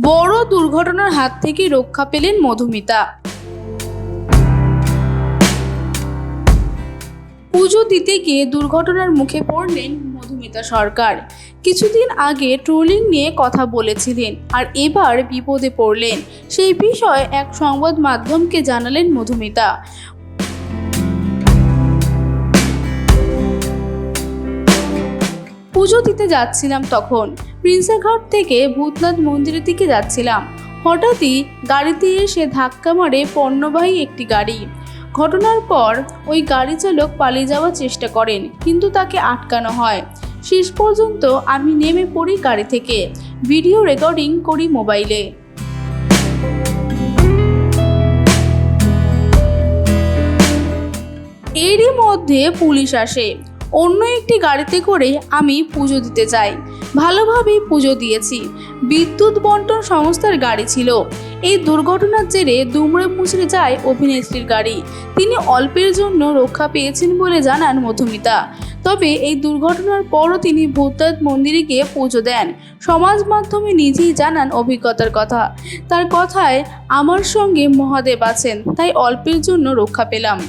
বড় দুর্ঘটনার হাত থেকে রক্ষা পেলেন মধুমিতা। পুজো দিতে গিয়ে দুর্ঘটনার মুখে পড়লেন মধুমিতা সরকার। কিছুদিন আগে ট্রোলিং নিয়ে কথা বলেছিলেন, আর এবার বিপদে পড়লেন। সেই বিষয়ে এক সংবাদ মাধ্যমকে জানালেন মধুমিতা। পুজো দিতে যাচ্ছিলাম, তখন প্রিন্সেঘাট থেকে ভূতনাথ মন্দিরের দিকে যাচ্ছিলাম। হঠাৎই গাড়িতে এসে ধাক্কা মারে পণ্যবাহী একটি গাড়ি। ঘটনার পর ওই গাড়ি চালক পালিয়ে যাওয়ার চেষ্টা করেন, কিন্তু তাকে আটকানো হয়। শেষ পর্যন্ত আমি নেমে পড়ি গাড়ি থেকে, ভিডিও রেকর্ডিং করি মোবাইলে। এরই মধ্যে পুলিশ আসে। অন্য একটি গাড়িতে করে আমি পুজো দিতে যাই। ভালোভাবেই পুজো দিয়েছি। বিদ্যুৎ বন্টন সংস্থার গাড়ি ছিল। এই দুর্ঘটনার জেরে দুমড়ে মুচড়ে যায় অভিনেত্রীর গাড়ি। তিনি অল্পের জন্য রক্ষা পেয়েছেন বলে জানান মধুমিতা। তবে এই দুর্ঘটনার পরও তিনি ভূতনাথ মন্দিরে গিয়ে পুজো দেন। সমাজ মাধ্যমে নিজেই জানান অভিজ্ঞতার কথা। তার কথায়, আমার সঙ্গে মহাদেব আছেন, তাই অল্পের জন্য রক্ষা পেলাম।